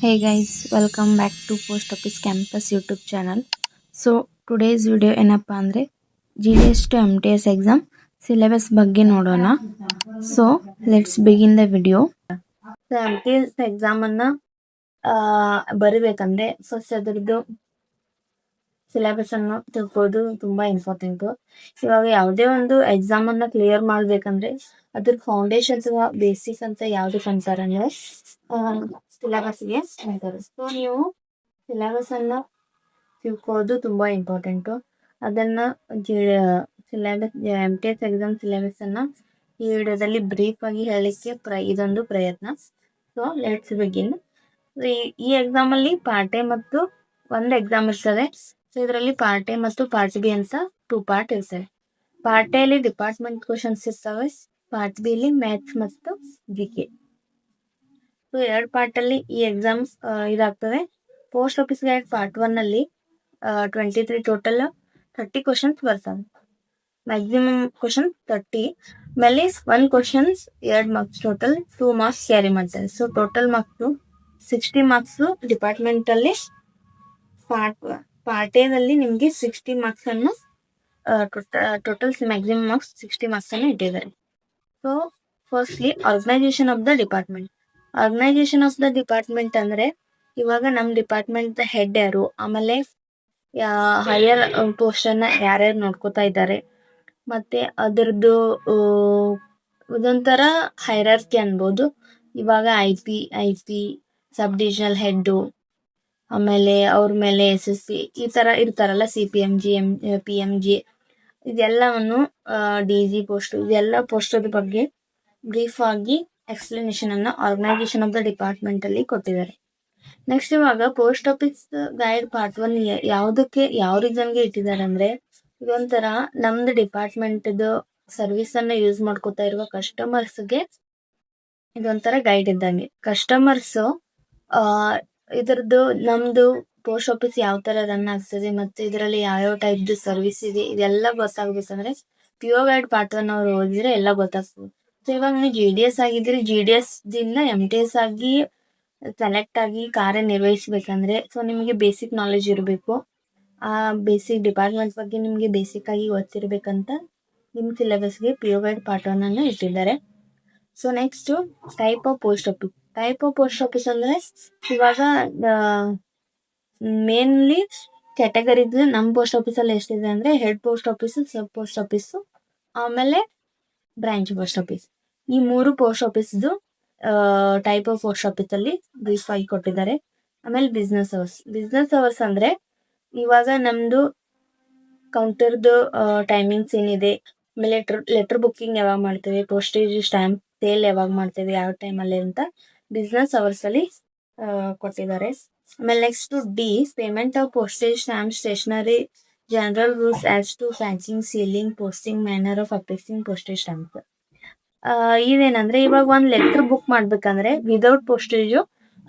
Hey guys, welcome back to Post Office Campus YouTube channel. So today's video ಏನಪ್ಪ ಅಂದರೆ GDS to MTS exam syllabus ಬಗ್ಗೆ ನೋಡೋಣ. So let's begin the video. So MTS exam ಅನ್ನ ಬರಿಬೇಕಂದ್ರೆ first ಅದರದ್ದು syllabus ಅನ್ನು ತಿಳ್ಕೊಳ್ಳೋದು ತುಂಬಾ important. ಇವಾಗ ಯಾವುದೇ ಒಂದು ಎಕ್ಸಾಮ್ ಅನ್ನ ಕ್ಲಿಯರ್ ಮಾಡ್ಬೇಕಂದ್ರೆ ಅದ್ರ ಫೌಂಡೇಶನ್ಸ್ ಬೇಸಿಕ್ಸ್ ಅಂತ ಯಾವ್ದಕ್ಕೆ ಅಂತಾರೆ ಅಂದ್ರೆ ಸಿಲೆಬಸ್ಗೆ ಅಂತಾರೆ. ಸೊ ನೀವು ಸಿಲೆಬಸ್ ಅನ್ನ ತಿಳ್ಕೊಳ್ಳೋದು ತುಂಬಾ ಇಂಪಾರ್ಟೆಂಟು. ಅದನ್ನ ಸಿಲೆಬಸ್ MTS ಎಕ್ಸಾಮ್ ಸಿಲೆಬಸ್ ಅನ್ನ ಈ ವಿಡಿಯೋದಲ್ಲಿ ಬ್ರೀಫ್ ಆಗಿ ಹೇಳಲಿಕ್ಕೆ ಇದೊಂದು ಪ್ರಯತ್ನ. So let's begin. ಈ ಎಕ್ಸಾಮ್ ಅಲ್ಲಿ ಪಾರ್ಟ್ ಎ ಮತ್ತು ಒಂದು ಎಕ್ಸಾಮ್ ಇರ್ತದೆ. ಸೊ ಇದರಲ್ಲಿ ಪಾರ್ಟ್ ಎ ಮತ್ತು ಪಾರ್ಟ್ ಬಿ ಅಂತ 2 ಪಾರ್ಟ್ ಇರ್ತವೆ. ಪಾರ್ಟ್ ಎ ಅಲ್ಲಿ ಡಿಪಾರ್ಟ್ಮೆಂಟ್ ಕ್ವಶನ್ಸ್ ಇರ್ತವೆ, ಪಾರ್ಟ್ ಬಿ ಅಲ್ಲಿ ಮ್ಯಾಥ್ಸ್ ಮತ್ತು GK. ಸೊ 2 ಪಾರ್ಟ್ ಅಲ್ಲಿ ಈ ಎಕ್ಸಾಮ್ಸ್ ಇದಾಗ್ತದೆ. ಪೋಸ್ಟ್ ಆಫೀಸ್ ಗೈಡ್ ಪಾರ್ಟ್ 1 ಅಲ್ಲಿ 23 ಟೋಟಲ್ 30 ಕ್ವಶನ್ಸ್ ಬರ್ತವೆ. ಮ್ಯಾಕ್ಸಿಮಮ್ ಕ್ವಶನ್ 30 ಮೇಲೆ 1 questions 2 marks, total 2 marks carry ಮಾಡ್ತಾರೆ. So total marks 60 marks department ಅಲ್ಲಿ. ಪಾರ್ಟ್ ಎದಲ್ಲಿ ನಿಮಗೆ 60 ಮಾರ್ಕ್ಸ್ ಅನ್ನು ಟೋಟಲ್ ಮ್ಯಾಕ್ಸಿಮಮ್ ಮಾರ್ಕ್ಸ್ 60 ಮಾರ್ಕ್ಸ್ ಅನ್ನು ಇಟ್ಟಿದ್ದಾರೆ. So firstly organisation of the department. Organisation of the department ಅಂದ್ರೆ ಇವಾಗ ನಮ್ಮ ಡಿಪಾರ್ಟ್ಮೆಂಟ್ ಹೆಡ್ ಯಾರು, ಆಮೇಲೆ ಹೈಯರ್ ಪೋಸ್ಟ್ ಅನ್ನ ಯಾರ್ಯಾರು ನೋಡ್ಕೋತಾ ಇದ್ದಾರೆ, ಮತ್ತೆ ಅದರದ್ದು ಇದೊಂಥರ ಹೈರಾರ್ಕಿ ಅನ್ಬೋದು. ಇವಾಗ I P sub divisional head, ಆಮೇಲೆ ಅವ್ರ ಮೇಲೆ SSC ಈ ತರ ಇರ್ತಾರಲ್ಲ, CPMG PMG, ಇದೆಲ್ಲವನ್ನು DG ಪೋಸ್ಟ್, ಇದೆಲ್ಲ ಪೋಸ್ಟದ ಬಗ್ಗೆ ಬ್ರೀಫ್ ಆಗಿ ಎಕ್ಸ್ಪ್ಲನೇಷನ್ ಅನ್ನ ಆರ್ಗನೈಸೇಷನ್ ಆಫ್ ದ ಡಿಪಾರ್ಟ್ಮೆಂಟ್ ಅಲ್ಲಿ ಕೊಟ್ಟಿದ್ದಾರೆ. ನೆಕ್ಸ್ಟ್ ಇವಾಗ ಪೋಸ್ಟ್ ಆಫೀಸ್ ಗೈಡ್ ಪಾರ್ಟ್ 1 ಯಾವ ರೀಸನ್ಗೆ ಇಟ್ಟಿದ್ದಾರೆ ಅಂದ್ರೆ ಇದೊಂಥರ ನಮ್ದು ಡಿಪಾರ್ಟ್ಮೆಂಟ್ ಸರ್ವಿಸ್ ಅನ್ನ ಯೂಸ್ ಮಾಡ್ಕೋತಾ ಇರುವ ಕಸ್ಟಮರ್ಸ್ಗೆ ಇದೊಂಥರ ಗೈಡ್ ಇದ್ದಂಗೆ. ಕಸ್ಟಮರ್ಸ್ ಇದರದ್ದು ನಮ್ದು ಪೋಸ್ಟ್ ಆಫೀಸ್ ಯಾವ ತರ ರನ್ ಆಗ್ತದೆ ಮತ್ತೆ ಇದರಲ್ಲಿ ಯಾವ ಟೈಪ್ ಸರ್ವಿಸ್ ಇದೆ ಇದೆಲ್ಲ ಗೊತ್ತಾಗ್ಬೇಕಂದ್ರೆ PO ಗೈಡ್ ಪಾರ್ಟ್ 1 ಅವ್ರು ಓದಿದ್ರೆ ಎಲ್ಲ ಗೊತ್ತಾಗ್ತದೆ. ಸೊ ಇವಾಗ ನೀವು GDS ಆಗಿದ್ರೆ GDS ದಿಂದ MTS ಆಗಿ ಸೆಲೆಕ್ಟ್ ಆಗಿ ಕಾರ್ಯನಿರ್ವಹಿಸ್ಬೇಕಂದ್ರೆ ಸೊ ನಿಮಗೆ ಬೇಸಿಕ್ ನಾಲೆಜ್ ಇರಬೇಕು. ಆ ಬೇಸಿಕ್ ಡಿಪಾರ್ಟ್ಮೆಂಟ್ ಬಗ್ಗೆ ನಿಮಗೆ ಬೇಸಿಕ್ ಆಗಿ ಗೊತ್ತಿರ್ಬೇಕಂತ ನಿಮ್ಮ ಸಿಲೆಬಸ್ಗೆ PO ಗೈಡ್ ಪಾರ್ಟ್ 1 ಅನ್ನು ಇಟ್ಟಿದ್ದಾರೆ. So next type of post office. Type of post office ಅಂದ್ರೆ ಇವಾಗ ಮೇನ್ಲಿ ಕ್ಯಾಟಗರೀಸ್ ನಮ್ಮ ಪೋಸ್ಟ್ ಆಫೀಸ್ ಅಲ್ಲಿ ಎಷ್ಟಿದೆ ಅಂದ್ರೆ head post office, sub post office, ಆಮೇಲೆ ಬ್ರಾಂಚ್ ಪೋಸ್ಟ್ ಆಫೀಸ್. ಈ 3 ಪೋಸ್ಟ್ ಆಫೀಸ್ದು ಟೈಪ್ ಆಫ್ ಪೋಸ್ಟ್ ಆಫೀಸ್ ಅಲ್ಲಿ ಬ್ರೀಫ್ ಆಗಿ ಕೊಟ್ಟಿದ್ದಾರೆ. ಆಮೇಲೆ ಬಿಸ್ನೆಸ್ ಅವರ್ಸ್ ಅಂದ್ರೆ ಇವಾಗ ನಮ್ದು ಕೌಂಟರ್ದು ಟೈಮಿಂಗ್ಸ್ ಏನಿದೆ, ಆಮೇಲೆ ಲೆಟರ್ ಬುಕ್ಕಿಂಗ್ ಯಾವಾಗ ಮಾಡ್ತೇವೆ, ಪೋಸ್ಟೇಜ್ ಸ್ಟ್ಯಾಂಪ್ ಸೇಲ್ ಯಾವಾಗ ಮಾಡ್ತೇವೆ, ಯಾವ ಟೈಮಲ್ಲಿ ಅಂತ ಬಿಸ್ನೆಸ್ ಅವರ್ಸ್ ಅಲ್ಲಿ ಕೊಟ್ಟಿದ್ದಾರೆ. ಆಮೇಲೆ next the payment of postage stamp stationery general rules as to packing, sealing, posting, manner of applying postage stamp. ಇವೇನಂದ್ರೆ ಇವಾಗ ಒಂದ್ ಲೆಟರ್ ಬುಕ್ ಮಾಡ್ಬೇಕಂದ್ರೆ ವಿದೌಟ್ ಪೋಸ್ಟೇಜ್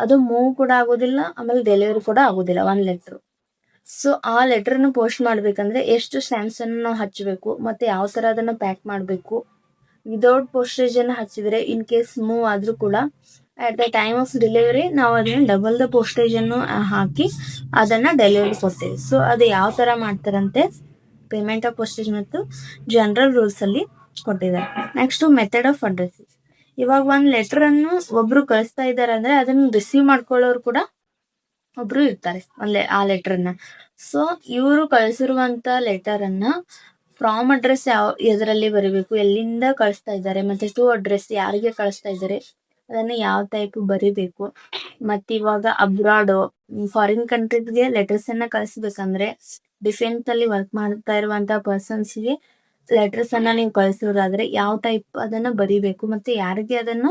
ಅದು ಮೂವ್ ಕೂಡ ಆಗೋದಿಲ್ಲ, ಆಮೇಲೆ ಡೆಲಿವರಿ ಕೂಡ ಆಗೋದಿಲ್ಲ ಒಂದ್ ಲೆಟರ್. ಸೊ ಆ ಲೆಟರ್ನ ಪೋಸ್ಟ್ ಮಾಡ್ಬೇಕಂದ್ರೆ ಎಷ್ಟು ಸ್ಟ್ಯಾಂಪ್ಸ್ ಅನ್ನು ನಾವು ಹಚ್ಚಬೇಕು ಮತ್ತೆ ಯಾವ ತರ ಅದನ್ನ ಪ್ಯಾಕ್ ಮಾಡಬೇಕು. ವಿದೌಟ್ ಪೋಸ್ಟೇಜ್ ಅನ್ನ ಹಚ್ಚಿದ್ರೆ ಇನ್ ಕೇಸ್ ಮೂವ್ ಆದ್ರೂ ಕೂಡ at the time of delivery ನಾವು ಅದನ್ನ ಡಬಲ್ ದ ಪೋಸ್ಟೇಜ್ ಅನ್ನು ಹಾಕಿ ಅದನ್ನ ಡೆಲಿವರಿ ಕೊಡ್ತೇವೆ. ಸೊ ಅದು ಯಾವ ತರ ಮಾಡ್ತಾರಂತೆ ಪೇಮೆಂಟ್ ಆಫ್ ಪೋಸ್ಟೇಜ್ ಮತ್ತು ಜನರಲ್ ರೂಲ್ಸ್ ಅಲ್ಲಿ ಕೊಟ್ಟಿದ್ದಾರೆ. Next method of address. ಇವಾಗ ಒಂದ್ ಲೆಟರ್ ಅನ್ನು ಒಬ್ರು ಕಳಿಸ್ತಾ ಇದ್ದಾರೆ ಅಂದ್ರೆ ಅದನ್ನ ರಿಸೀವ್ ಮಾಡ್ಕೊಳ್ಳೋರು ಕೂಡ ಒಬ್ರು ಇರ್ತಾರೆ ಆ ಲೆಟರ್ನ. ಸೊ ಇವರು ಕಳಿಸಿರುವಂತ ಲೆಟರ್ ಅನ್ನ ಫ್ರಾಮ್ ಅಡ್ರೆಸ್ ಎದರಲ್ಲಿ ಬರಿಬೇಕು, ಎಲ್ಲಿಂದ ಕಳಿಸ್ತಾ ಇದ್ದಾರೆ, ಮತ್ತೆ ಟು ಅಡ್ರೆಸ್ ಯಾರಿಗೆ ಕಳಿಸ್ತಾ ಇದ್ದಾರೆ ಅದನ್ನ ಯಾವ ಟೈಪ್ ಬರಿಬೇಕು. ಮತ್ತೆ ಇವಾಗ ಅಬ್ರಾಡ್ ಫಾರಿನ್ ಕಂಟ್ರೀಸ್ಗೆ ಲೆಟರ್ಸ್ ಅನ್ನ ಕಳಿಸ್ಬೇಕಂದ್ರೆ ಡಿಫೆನ್ಸ್ ಅಲ್ಲಿ ವರ್ಕ್ ಮಾಡ್ತಾ ಇರುವಂತ ಪರ್ಸನ್ಸ್ಗೆ ಲೆಟರ್ಸ್ ಅನ್ನ ನೀವು ಕಳಿಸೋದಾದ್ರೆ ಯಾವ ಟೈಪ್ ಅದನ್ನ ಬರಿಬೇಕು ಮತ್ತೆ ಯಾರಿಗೆ ಅದನ್ನು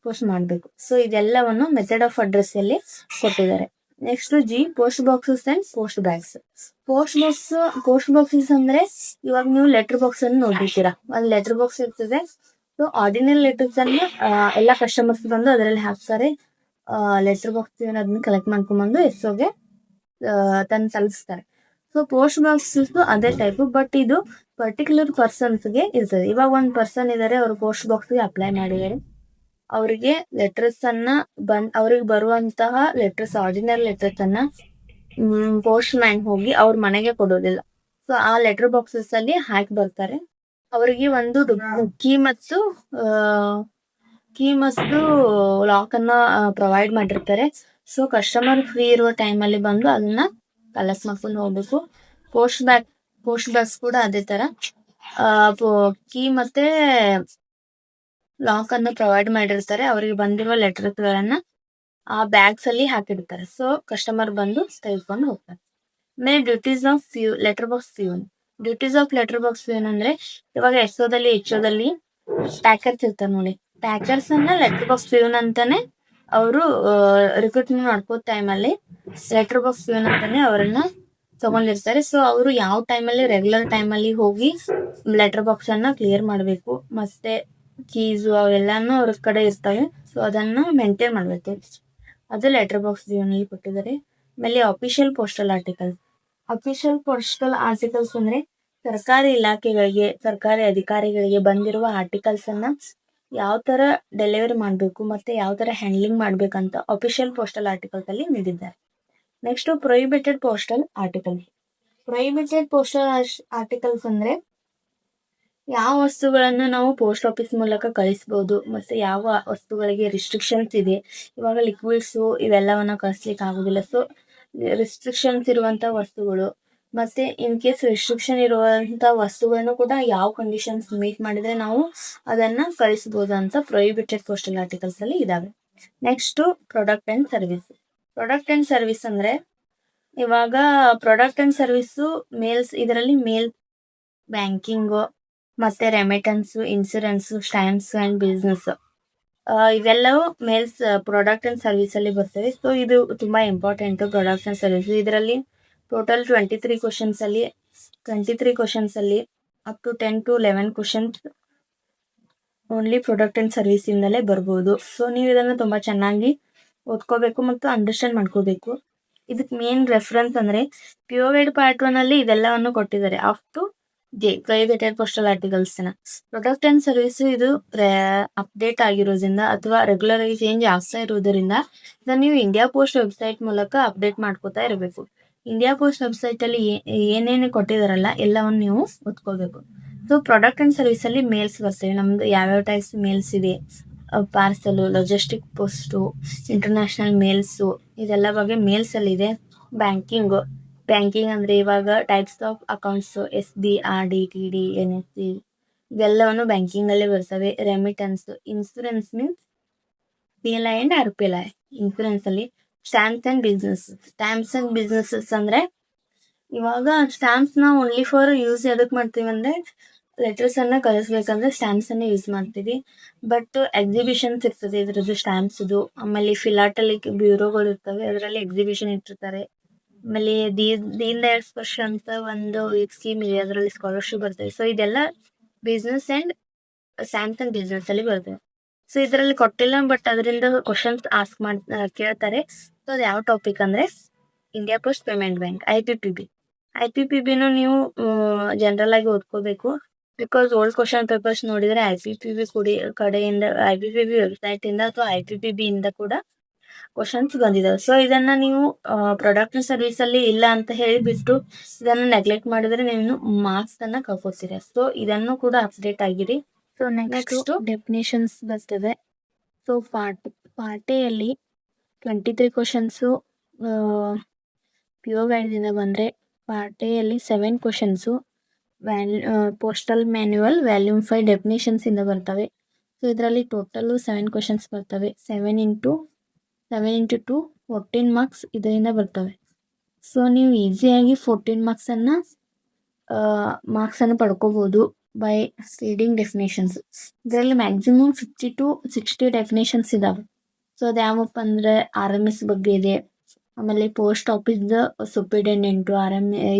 ಪೋಸ್ಟ್ ಮಾಡ್ಬೇಕು. ಸೊ ಇದೆಲ್ಲವನ್ನು ಮೆಥಡ್ ಆಫ್ ಅಡ್ರೆಸ್ ಅಲ್ಲಿ ಕೊಟ್ಟಿದ್ದಾರೆ. Next G post boxes and post bags. Post boxes ಅಂದ್ರೆ ಇವಾಗ ನೀವು ಲೆಟರ್ ಬಾಕ್ಸ್ ಅನ್ನು ನೋಡಿರ್ತೀರಾ, ಒಂದ್ ಲೆಟರ್ ಬಾಕ್ಸ್ ಇರ್ತದೆ. ಸೊ ಆರ್ಡಿನರಿ ಲೆಟರ್ಸ್ ಅನ್ನ ಎಲ್ಲಾ ಕಸ್ಟಮರ್ಸ್ ಬಂದು ಅದರಲ್ಲಿ ಹಾಕ್ತಾರೆ. ಲೆಟರ್ ಬಾಕ್ಸ್ ಅದನ್ನ ಕಲೆಕ್ಟ್ ಮಾಡ್ಕೊಂಡ್ಬಂದು ಎಸ್ಒಗೆ ತಂದು ತಲುಪಿಸ್ತಾರೆ. ಸೊ ಪೋಸ್ಟ್ ಬಾಕ್ಸಸ್ ಅದೇ ಟೈಪ್, ಬಟ್ ಇದು ಪರ್ಟಿಕ್ಯುಲರ್ ಪರ್ಸನ್ಸ್ಗೆ ಇರ್ತದೆ. ಇವಾಗ ಒಂದ್ ಪರ್ಸನ್ ಇದಾರೆ, ಅವರು ಪೋಸ್ಟ್ ಬಾಕ್ಸ್ಗೆ ಅಪ್ಲೈ ಮಾಡಿದ್ದಾರೆ, ಅವರಿಗೆ ಲೆಟರ್ಸ್ ಅನ್ನ ಅವ್ರಿಗೆ ಬರುವಂತಹ ಲೆಟರ್ಸ್, ಆರ್ಡಿನರಿ ಲೆಟರ್ಸ್ ಅನ್ನ ಪೋಸ್ಟ್ ಮ್ಯಾನ್ ಹೋಗಿ ಅವ್ರ ಮನೆಗೆ ಕೊಡೋದಿಲ್ಲ. ಸೊ ಆ ಲೆಟರ್ ಬಾಕ್ಸಸ್ ಅಲ್ಲಿ ಹಾಕಿ ಬರ್ತಾರೆ. ಅವರಿಗೆ ಒಂದು ಕೀ ಮತ್ತು ಲಾಕ್ ಅನ್ನ ಪ್ರೊವೈಡ್ ಮಾಡಿರ್ತಾರೆ. ಸೊ ಕಸ್ಟಮರ್ ಫ್ರೀ ಇರುವ ಟೈಮಲ್ಲಿ ಬಂದು ಅದನ್ನ ಕಲೆಕ್ಟ್ ಮಾಡ್ಕೊಂಡು ಹೋಗ್ಬೇಕು. ಪೋಸ್ಟ್ ಬ್ಯಾಗ್ಸ್ ಕೂಡ ಅದೇ ತರ ಕೀ ಮತ್ತೆ ಲಾಕ್ ಅನ್ನು ಪ್ರೊವೈಡ್ ಮಾಡಿರ್ತಾರೆ. ಅವರಿಗೆ ಬಂದಿರುವ ಲೆಟರ್ಸ್ ಗಳನ್ನ ಆ ಬ್ಯಾಗ್ಸ್ ಅಲ್ಲಿ ಹಾಕಿರ್ತಾರೆ. ಸೊ ಕಸ್ಟಮರ್ ಬಂದು ತೆಗೆದುಕೊಂಡು ಹೋಗ್ತಾರೆ. ಆಮೇಲೆ duties of letter box peon. Duties of letter box peon ಅಂದ್ರೆ ಇವಾಗ ಎಸ್ಒದಲ್ಲಿ HOದಲ್ಲಿ ಪ್ಯಾಕರ್ಸ್ ಇರ್ತಾರೆ ನೋಡಿ. ಪ್ಯಾಕರ್ಸ್ ಅನ್ನ ಲೆಟರ್ ಬಾಕ್ಸ್ ಪ್ಯೂನ್ ಅಂತಾನೆ ಅವರು ರಿಕ್ರೂಟ್ಮೆಂಟ್ ಮಾಡ್ಕೋ ಟೈಮಲ್ಲಿ ಲೆಟರ್ ಬಾಕ್ಸ್ ಪ್ಯೂನ್ ಅಂತಾನೆ ಅವರನ್ನ ತಗೊಂಡಿರ್ತಾರೆ. ಸೊ ಅವರು ಯಾವ ಟೈಮಲ್ಲಿ ರೆಗ್ಯುಲರ್ ಟೈಮಲ್ಲಿ ಹೋಗಿ ಲೆಟರ್ ಬಾಕ್ಸ್ ಅನ್ನ ಕ್ಲಿಯರ್ ಮಾಡಬೇಕು. ಮತ್ತೆ ಕೀಸು ಅವೆಲ್ಲಾನು ಅವ್ರ ಕಡೆ ಇರ್ತವೆ. ಸೊ ಅದನ್ನ ಮೇಂಟೈನ್ ಮಾಡ್ಬೇಕು. ಅದು ಲೆಟರ್ ಬಾಕ್ಸ್ ಪ್ಯೂನಲ್ಲಿ ಕೊಟ್ಟಿದ್ದಾರೆ. ಆಮೇಲೆ official postal articles. Official postal articles ಅಂದ್ರೆ ಸರ್ಕಾರಿ ಇಲಾಖೆಗಳಿಗೆ, ಸರ್ಕಾರಿ ಅಧಿಕಾರಿಗಳಿಗೆ ಬಂದಿರುವ ಆರ್ಟಿಕಲ್ಸ್ ಅನ್ನ ಯಾವ ತರ ಡೆಲಿವರಿ ಮಾಡಬೇಕು ಮತ್ತೆ ಯಾವ ತರ ಹ್ಯಾಂಡ್ಲಿಂಗ್ ಮಾಡ್ಬೇಕಂತ ಅಫಿಷಿಯಲ್ ಪೋಸ್ಟಲ್ ಆರ್ಟಿಕಲ್ಸ್ ಅಲ್ಲಿ ನೀಡಿದ್ದಾರೆ. Next prohibited postal article. Prohibited postal articles ಅಂದ್ರೆ ಯಾವ ವಸ್ತುಗಳನ್ನು ನಾವು ಪೋಸ್ಟ್ ಆಫೀಸ್ ಮೂಲಕ ಕಳಿಸಬಹುದು ಮತ್ತೆ ಯಾವ ವಸ್ತುಗಳಿಗೆ ರಿಸ್ಟ್ರಿಕ್ಷನ್ಸ್ ಇದೆ. ಇವಾಗ ಲಿಕ್ವಿಡ್ಸ್ ಇವೆಲ್ಲವನ್ನ ಕಳಿಸ್ಲಿಕ್ಕೆ ಆಗುದಿಲ್ಲ. ಸೊ ರಿಸ್ಟ್ರಿಕ್ಷನ್ಸ್ ಇರುವಂತ ವಸ್ತುಗಳು ಮತ್ತೆ ಇನ್ ಕೇಸ್ ರಿಸ್ಟ್ರಿಕ್ಷನ್ ಇರುವಂತ ವಸ್ತುಗಳನ್ನು ಕೂಡ ಯಾವ ಕಂಡೀಷನ್ಸ್ ಮೀಟ್ ಮಾಡಿದ್ರೆ ನಾವು ಅದನ್ನ ಕಳಿಸಬಹುದು ಅಂತ ಪ್ರೊಹಿಬಿಟೆಡ್ ಪೋಸ್ಟಲ್ ಆರ್ಟಿಕಲ್ಸ್ ಅಲ್ಲಿ ಇದಾವೆ. Next product and service. Product and service ಅಂದ್ರೆ ಇವಾಗ ಪ್ರಾಡಕ್ಟ್ ಅಂಡ್ ಸರ್ವಿಸ್ ಮೇಲ್ಸ್, ಇದರಲ್ಲಿ ಮೇಲ್ ಬ್ಯಾಂಕಿಂಗ್ ಮತ್ತೆ remittance, insurance, stamps and business ಇವೆಲ್ಲವೂ ಮೇಲ್ಸ್ ಪ್ರಾಡಕ್ಟ್ ಅಂಡ್ ಸರ್ವಿಸ್ ಅಲ್ಲಿ ಬರ್ತವೆ. ಸೊ ಇದು ತುಂಬಾ ಇಂಪಾರ್ಟೆಂಟ್ ಪ್ರಾಡಕ್ಟ್ ಅಂಡ್ ಸರ್ವಿಸ್. ಇದರಲ್ಲಿ ಟೋಟಲ್ 23 ಕ್ವಶನ್ಸ್ ಅಲ್ಲಿ up to 10 to 11 questions only product and service ಇಂದಲೇ ಬರ್ಬೋದು. ಸೊ ನೀವು ಇದನ್ನ ತುಂಬಾ ಚೆನ್ನಾಗಿ ಓದ್ಕೋಬೇಕು ಮತ್ತು ಅಂಡರ್ಸ್ಟ್ಯಾಂಡ್ ಮಾಡ್ಕೋಬೇಕು. ಇದಕ್ಕೆ ಮೇನ್ ರೆಫರೆನ್ಸ್ ಅಂದ್ರೆ POVED ಪಾರ್ಟ್ 1 ಅಲ್ಲಿ ಇದೆಲ್ಲವನ್ನು ಕೊಟ್ಟಿದ್ದಾರೆ. Up to prohibited postal articles ನ ಪ್ರಾಡಕ್ಟ್ ಅಂಡ್ ಸರ್ವಿಸ್ ಇದು ಅಪ್ಡೇಟ್ ಆಗಿರೋದ್ರಿಂದ ಅಥವಾ ರೆಗ್ಯುಲರ್ ಆಗಿ ಚೇಂಜ್ ಆಗ್ತಾ ಇರೋದ್ರಿಂದ ಇದನ್ನ ನೀವು ಇಂಡಿಯಾ ಪೋಸ್ಟ್ ವೆಬ್ಸೈಟ್ ಮೂಲಕ ಅಪ್ಡೇಟ್ ಮಾಡ್ಕೋತಾ ಇರಬೇಕು. ಇಂಡಿಯಾ ಪೋಸ್ಟ್ ವೆಬ್ಸೈಟ್ ಅಲ್ಲಿ ಏನೇನು ಕೊಟ್ಟಿದಾರಲ್ಲ ಎಲ್ಲವನ್ನು ನೀವು ಓದ್ಕೋಬೇಕು. ಸೊ ಪ್ರಾಡಕ್ಟ್ ಅಂಡ್ ಸರ್ವಿಸ್ ಅಲ್ಲಿ ಮೇಲ್ಸ್ ಬರ್ತವೆ. ನಮ್ದು ಯಾವ್ಯಾವ ಟೈಪ್ಸ್ ಮೇಲ್ಸ್ ಇದೆ, parcel, logistic post, international mails, ಇದೆಲ್ಲ ಬಗ್ಗೆ ಮೇಲ್ಸ್ ಅಲ್ಲಿ ಇದೆ. ಬ್ಯಾಂಕಿಂಗ್ ಅಂದ್ರೆ ಇವಾಗ types of accounts, SB, RD, TD, NSC ಇವೆಲ್ಲವನ್ನು ಬ್ಯಾಂಕಿಂಗ್ ಅಲ್ಲಿ ಬರ್ತವೆ. Remittance, insurance means PLI and RPLI insurance ಅಲ್ಲಿ. ಸ್ಟ್ಯಾಂಪ್ಸ್ ಅಂಡ್ ಬಿಸ್ನೆಸ್ ಅಂದ್ರೆ ಇವಾಗ ಸ್ಟ್ಯಾಂಪ್ಸ್ ನ ಓನ್ಲಿ ಫಾರ್ ಯೂಸ್ ಎದಕ್ ಮಾಡ್ತೀವಿ ಅಂದ್ರೆ ಲೆಟರ್ಸ್ ಅನ್ನ ಕಳಿಸ್ಬೇಕಂದ್ರೆ ಸ್ಟ್ಯಾಂಪ್ಸ್ ಅನ್ನ ಯೂಸ್ ಮಾಡ್ತೀವಿ. ಬಟ್ ಎಕ್ಸಿಬಿಷನ್ಸ್ ಇರ್ತದೆ ಇದ್ರದ್ದು ಸ್ಟ್ಯಾಂಪ್ಸ್. ಆಮೇಲೆ ಫಿಲಾಟಲಿಕ್ ಬ್ಯೂರೋಗಳು ಇರ್ತವೆ, ಅದರಲ್ಲಿ ಎಕ್ಸಿಬಿಷನ್ ಇಟ್ಟಿರ್ತಾರೆ. ಆಮೇಲೆ ದೀನ್ ದಯಾಳ್ ಸ್ಪರ್ಶ ಅಂತ ಒಂದು ಸ್ಕೀಮ್ ಇದೆ, ಅದರಲ್ಲಿ ಸ್ಕಾಲರ್ಶಿಪ್ ಬರ್ತದೆ. ಸೊ ಇದೆಲ್ಲ business and stamps and business ಅಲ್ಲಿ ಬರ್ತದೆ. ಸೊ ಇದರಲ್ಲಿ ಕೊಟ್ಟಿಲ್ಲ, ಬಟ್ ಅದರಿಂದ ಕ್ವಶನ್ಸ್ ಕೇಳ್ತಾರೆ. ಸೊ ಅದು ಯಾವ ಟಾಪಿಕ್ ಅಂದ್ರೆ India post payment bank, IPPB ನೀವು ಜನರಲ್ ಆಗಿ ಓದ್ಕೋಬೇಕು. ಬಿಕಾಸ್ ಓಲ್ಡ್ ಕ್ವಶನ್ ಪೇಪರ್ಸ್ ನೋಡಿದ್ರೆ ಕಡೆಯಿಂದ IPPB ವೆಬ್ಸೈಟ್ ಇಂದ ಅಥವಾ IPPB ಇಂದ ಕೂಡ ಕ್ವಶನ್ಸ್ ಬಂದಿದಾವೆ. ಸೊ ಇದನ್ನ ನೀವು ಪ್ರಾಡಕ್ಟ್ ಸರ್ವಿಸ್ ಅಲ್ಲಿ ಇಲ್ಲ ಅಂತ ಹೇಳಿಬಿಟ್ಟು ಇದನ್ನ ನೆಗ್ಲೆಕ್ಟ್ ಮಾಡಿದ್ರೆ ನೀವು ಮಾರ್ಕ್ಸ್ ಅನ್ನ ಕಳ್ಕೊತೀರಾ. ಸೊ ಇದನ್ನು ಕೂಡ ಅಪ್ಡೇಟ್ ಆಗಿರಿ. ಸೊ ನೆಕ್ಸ್ಟ್ ಡೆಫಿನೇಷನ್ಸ್ ಬರ್ತದೆ. ಸೊ ಪಾರ್ಟ್ ಎ ಅಲ್ಲಿ 23 ಕ್ವಶನ್ಸ್ PO ಗೈಡ್ದಿಂದ ಬಂದ್ರೆ ಪಾರ್ಟ್ ಎ ಅಲ್ಲಿ 7 questions postal manual volume 5 definitions ಇಂದ ಬರ್ತವೆ. ಸೊ ಇದರಲ್ಲಿ ಟೋಟಲ್ 7 ಕ್ವಶನ್ಸ್ ಬರ್ತವೆ. 7 into 2 14 ಮಾರ್ಕ್ಸ್ ಇದರಿಂದ ಬರ್ತವೆ. ಸೊ ನೀವು ಈಸಿಯಾಗಿ 14 ಮಾರ್ಕ್ಸ್ ಅನ್ನು ಪಡ್ಕೋಬಹುದು ಬೈ ರೀಡಿಂಗ್ ಡೆಫಿನೇಷನ್ಸ್. ಇದರಲ್ಲಿ ಮ್ಯಾಕ್ಸಿಮಮ್ 50 to 60 ಡೆಫಿನೇಷನ್ಸ್ ಇದಾವೆ. ಸೊ ಅದು ಯಾವಪ್ಪ ಅಂದ್ರೆ RMS ಬಗ್ಗೆ ಇದೆ, ಆಮೇಲೆ ಪೋಸ್ಟ್ ಆಫೀಸ್ ಸೂಪರಿಂಟೆಂಡೆಂಟು,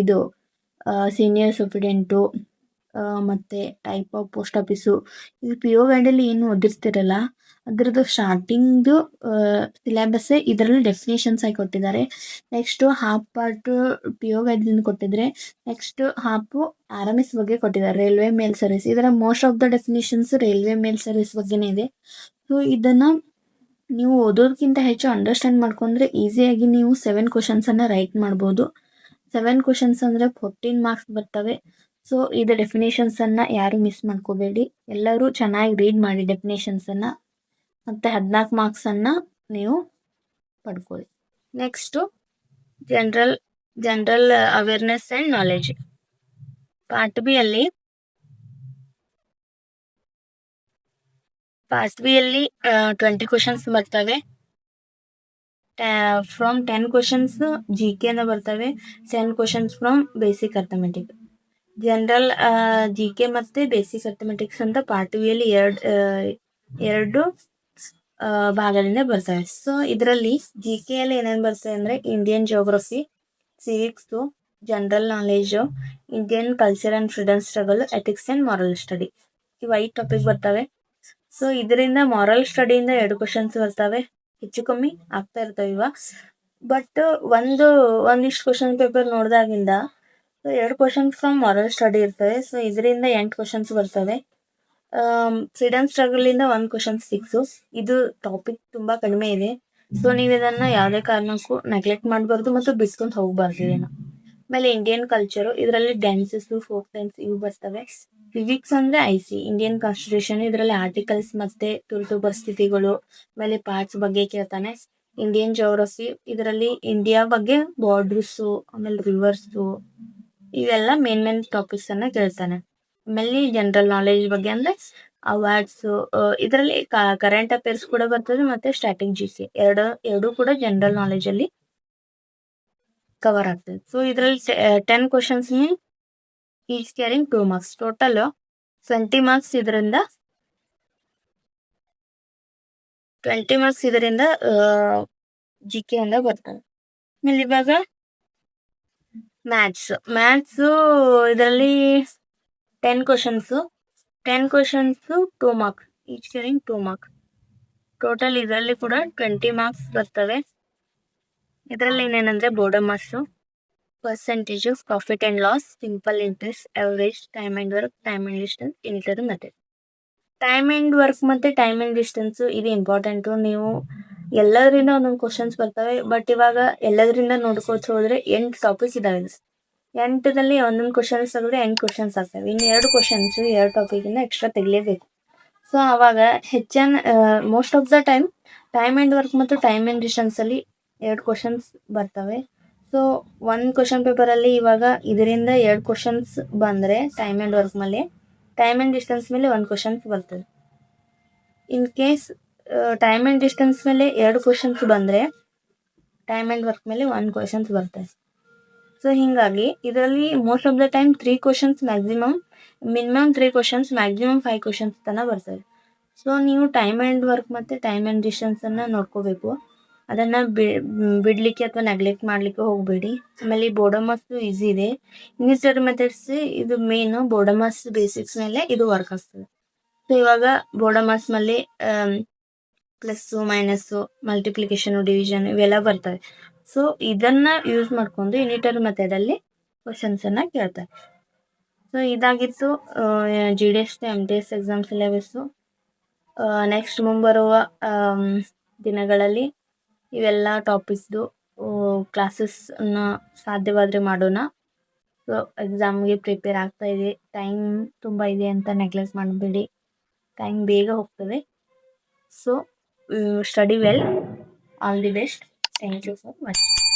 ಇದು ಸೀನಿಯರ್ ಸೂಪರಿಂಟೆಂಟು, ಮತ್ತೆ ಟೈಪ್ ಆಫ್ ಪೋಸ್ಟ್ ಆಫೀಸು. ಇದು PO ಗೈಡಲ್ಲಿ ಏನು ಓದಿರ್ತಿರಲ್ಲ ಅದ್ರದ್ದು ಸ್ಟಾರ್ಟಿಂಗ್ ಸಿಲೆಬಸ್ ಇದರಲ್ಲಿ ಡೆಫಿನೇಷನ್ಸ್ ಆಗಿ ಕೊಟ್ಟಿದ್ದಾರೆ. ನೆಕ್ಸ್ಟ್ ಹಾಫ್ ಪಾರ್ಟ್ PO ಗೈಡ್ದಿಂದ ಕೊಟ್ಟಿದ್ರೆ, ನೆಕ್ಸ್ಟ್ ಹಾಫ್ RMS ಬಗ್ಗೆ ಕೊಟ್ಟಿದ್ದಾರೆ, ರೈಲ್ವೆ ಮೇಲ್ ಸರ್ವಿಸ್. ಇದರ most of the definitions railway mail service ಬಗ್ಗೆನೇ ಇದೆ. ಸೊ ಇದನ್ನು ನೀವು ಓದೋದಕ್ಕಿಂತ ಹೆಚ್ಚು ಅಂಡರ್ಸ್ಟ್ಯಾಂಡ್ ಮಾಡ್ಕೊಂಡ್ರೆ ಈಸಿಯಾಗಿ ನೀವು 7 ಕ್ವಶನ್ಸನ್ನು ರೈಟ್ ಮಾಡ್ಬೋದು. 7 ಕ್ವಶನ್ಸ್ ಅಂದರೆ 14 ಮಾರ್ಕ್ಸ್ ಬರ್ತವೆ. ಸೊ ಇದು ಡೆಫಿನೇಷನ್ಸನ್ನು ಯಾರು ಮಿಸ್ ಮಾಡ್ಕೋಬೇಡಿ, ಎಲ್ಲರೂ ಚೆನ್ನಾಗಿ ರೀಡ್ ಮಾಡಿ ಡೆಫಿನೇಷನ್ಸನ್ನು, ಮತ್ತು 14 ಮಾರ್ಕ್ಸನ್ನು ನೀವು ಪಡ್ಕೊಳ್ಳಿ. Next general awareness and knowledge. Part B ಅಲ್ಲಿ 20 ಕ್ವಶನ್ಸ್ ಬರ್ತವೆ. ಫ್ರಮ್ 10 ಕ್ವಶನ್ಸ್ ಜಿ ಕೆನ ಬರ್ತವೆ, 10 questions from basic arithmetic. General G K ಮತ್ತು ಬೇಸಿಕ್ ಅರ್ಥಮೆಟಿಕ್ಸ್ ಅಂತ ಪಾರ್ಟ್ ಬಿ ಅಲ್ಲಿ ಎರಡು ಭಾಗದಿಂದ ಬರ್ತವೆ. ಸೊ ಇದರಲ್ಲಿ ಜಿ ಕೆ ಅಲ್ಲಿ ಏನೇನು ಬರ್ತವೆ ಅಂದರೆ Indian geography, civics, general knowledge, Indian culture and freedom struggle, ethics and moral study, ಇವು 5 ಟಾಪಿಕ್ ಬರ್ತವೆ. ಸೊ ಇದರಿಂದ ಮಾರಲ್ ಸ್ಟಡಿಯಿಂದ 2 ಕ್ವಶನ್ಸ್ ಬರ್ತವೆ, ಹೆಚ್ಚು ಕಮ್ಮಿ ಆಗ್ತಾ ಇರ್ತವೆ ಇವಾಗ. ಬಟ್ ಒಂದಿಷ್ಟು ಕ್ವಶನ್ ಪೇಪರ್ ನೋಡಿದಾಗಿಂದ 2 ಕ್ವಶನ್ಸ್ ಫ್ರಮ್ ಮಾರಲ್ ಸ್ಟಡಿ ಇರ್ತವೆ. ಸೊ ಇದರಿಂದ 8 ಕ್ವಶನ್ಸ್ ಬರ್ತವೆ. ಫ್ರೀಡಮ್ ಸ್ಟ್ರಗಲಿಂದ 1 ಕ್ವಶನ್ 6. ಇದು ಟಾಪಿಕ್ ತುಂಬ ಕಡಿಮೆ ಇದೆ. ಸೊ ನೀವು ಇದನ್ನು ಯಾವುದೇ ಕಾರಣಕ್ಕೂ ನೆಗ್ಲೆಕ್ಟ್ ಮಾಡಬಾರ್ದು ಮತ್ತು ಬಿಡ್ಸ್ಕೊಂಡು ಹೋಗಬಾರ್ದು ಇದನ್ನು. ಆಮೇಲೆ ಇಂಡಿಯನ್ ಕಲ್ಚರು, ಇದರಲ್ಲಿ ಡ್ಯಾನ್ಸಸ್ಸು, ಫೋಕ್ ಡ್ಯಾನ್ಸ್ ಇವು ಬರ್ತವೆ. ಸಿವಿಕ್ಸ್ ಅಂದರೆ ಇಂಡಿಯನ್ ಕಾನ್ಸ್ಟಿಟ್ಯೂಷನ್, ಇದರಲ್ಲಿ ಆರ್ಟಿಕಲ್ಸ್ ಮತ್ತು ತುರ್ತು ಪರಿಸ್ಥಿತಿಗಳು, ಆಮೇಲೆ ಪಾರ್ಟ್ಸ್ ಬಗ್ಗೆ ಕೇಳ್ತಾನೆ. ಇಂಡಿಯನ್ ಜಿಯೋಗ್ರಫಿ, ಇದರಲ್ಲಿ ಇಂಡಿಯಾ ಬಗ್ಗೆ ಬಾರ್ಡ್ರಸ್ಸು, ಆಮೇಲೆ ರಿವರ್ಸು, ಇವೆಲ್ಲ ಮೇನ್ ಟಾಪಿಕ್ಸನ್ನು ಕೇಳ್ತಾನೆ. ಆಮೇಲೆ ಜನರಲ್ ನಾಲೆಜ್ ಬಗ್ಗೆ ಅಂದರೆ ಅವಾರ್ಡ್ಸು, ಇದರಲ್ಲಿ ಕರೆಂಟ್ ಅಫೇರ್ಸ್ ಕೂಡ ಬರ್ತದೆ ಮತ್ತು ಸ್ಟ್ಯಾಟಿಕ್ ಜಿ ಕೆ ಎರಡು ಕೂಡ ಜನರಲ್ ನಾಲೆಜಲ್ಲಿ ಕವರ್ ಆಗ್ತದೆ. ಸೊ ಇದರಲ್ಲಿ 10 questions each carrying 2 marks, total 20 marks ಇದರಿಂದ 20 ಮಾರ್ಕ್ಸ್ ಇದರಿಂದ ಜಿ ಕೆ ಇಂದ ಬರ್ತದೆ. ಆಮೇಲೆ ಇವಾಗ ಮ್ಯಾಥ್ಸು ಇದರಲ್ಲಿ 10 questions 2 marks, each carrying 2 marks, total ಇದರಲ್ಲಿ ಕೂಡ 20 ಮಾರ್ಕ್ಸ್ ಬರ್ತವೆ. ಇದರಲ್ಲಿ ಏನೇನಂದರೆ BODMAS, percentage, profit and loss, simple interest, average, time and work, time and distance, unitary method. Time and work ಮತ್ತು ಟೈಮ್ ಆ್ಯಂಡ್ ಡಿಸ್ಟೆನ್ಸು ಇದು ಇಂಪಾರ್ಟೆಂಟು. ನೀವು ಎಲ್ಲದರಿಂದ ಒಂದೊಂದು ಕ್ವಶನ್ಸ್ ಬರ್ತವೆ. ಬಟ್ ಇವಾಗ ಎಲ್ಲದರಿಂದ ನೋಡ್ಕೋತ ಹೋದರೆ 8 ಟಾಪಿಕ್ ಇದ್ದಾವೆ. 8ದಲ್ಲಿ ಒಂದೊಂದು ಕ್ವಶನ್ಸ್ ತೆಗೆದ್ರೆ 8 ಕ್ವಶನ್ಸ್ ಆಗ್ತವೆ. ಇನ್ನು 2 ಕ್ವಶನ್ಸು 2 ಟಾಪಿಕಿಂದ ಎಕ್ಸ್ಟ್ರಾ ತೆಗಿಲೇಬೇಕು. ಸೊ ಆವಾಗ most of the time and work ಮತ್ತು ಟೈಮ್ ಆ್ಯಂಡ್ ಡಿಸ್ಟೆನ್ಸಲ್ಲಿ 2 ಕ್ವಶನ್ಸ್ ಬರ್ತವೆ. ಸೊ 1 ಕ್ವಶನ್ ಪೇಪರಲ್ಲಿ ಇವಾಗ ಇದರಿಂದ 2 ಕ್ವಶನ್ಸ್ ಬಂದರೆ ಟೈಮ್ ಆ್ಯಂಡ್ ವರ್ಕ್ ಮೇಲೆ, ಟೈಮ್ ಆ್ಯಂಡ್ ಡಿಸ್ಟೆನ್ಸ್ ಮೇಲೆ 1 ಕ್ವಶನ್ಸ್ ಬರ್ತದೆ. In case time and distance ಮೇಲೆ 2 ಕ್ವಶನ್ಸ್ ಬಂದರೆ ಟೈಮ್ ಆ್ಯಂಡ್ ವರ್ಕ್ ಮೇಲೆ 1 ಕ್ವಶನ್ಸ್ ಬರ್ತದೆ. ಸೊ ಹೀಗಾಗಿ ಇದರಲ್ಲಿ most of the time 3 questions minimum 3 questions, maximum 5 questions ತನಕ ಬರ್ತದೆ. ಸೊ ನೀವು ಟೈಮ್ ಆ್ಯಂಡ್ ವರ್ಕ್ ಮತ್ತು ಟೈಮ್ ಆ್ಯಂಡ್ ಡಿಸ್ಟೆನ್ಸನ್ನು ನೋಡ್ಕೋಬೇಕು. ಅದನ್ನು ಬಿಡಲಿಕ್ಕೆ ಅಥವಾ ನೆಗ್ಲೆಕ್ಟ್ ಮಾಡಲಿಕ್ಕೆ ಹೋಗಬೇಡಿ. ಆಮೇಲೆ ಈ ಬೋರ್ಡಮಾಸು ಈಸಿ ಇದೆ. ಇನಿಟರ್ ಮೆಥಡ್ಸ್ ಇದು ಮೇನು. ಬೋರ್ಡಮಾಸ್ ಬೇಸಿಕ್ಸ್ ಮೇಲೆ ಇದು ವರ್ಕ್ ಆಗ್ತದೆ. ಸೊ ಇವಾಗ ಬೋರ್ಡಮಾಸ್ ಮೇಲೆ ಪ್ಲಸ್ಸು, ಮೈನಸ್ಸು, ಮಲ್ಟಿಪ್ಲಿಕೇಶನು, ಡಿವಿಷನ್ ಇವೆಲ್ಲ ಬರ್ತವೆ. ಸೊ ಇದನ್ನು ಯೂಸ್ ಮಾಡಿಕೊಂಡು ಇನಿಟರ್ ಮೆಥಡಲ್ಲಿ ಕ್ವಶನ್ಸನ್ನು ಕೇಳ್ತಾರೆ. ಸೊ ಇದಾಗಿತ್ತು GDS MTS exam syllabus. Next ಮುಂಬರುವ ದಿನಗಳಲ್ಲಿ ಇವೆಲ್ಲ ಟಾಪಿಕ್ಸ್ದು ಕ್ಲಾಸಸ್ನ ಸಾಧ್ಯವಾದರೆ ಮಾಡೋಣ. ಸೊ ಎಕ್ಸಾಮ್ಗೆ ಪ್ರಿಪೇರ್ ಆಗ್ತಾ ಇದೆ. ಟೈಮ್ ತುಂಬ ಇದೆ ಅಂತ ನೆಗ್ಲೆಕ್ಟ್ ಮಾಡಬೇಡಿ, ಟೈಮ್ ಬೇಗ ಹೋಗ್ತದೆ. So study well, all the best. Thank you for watching.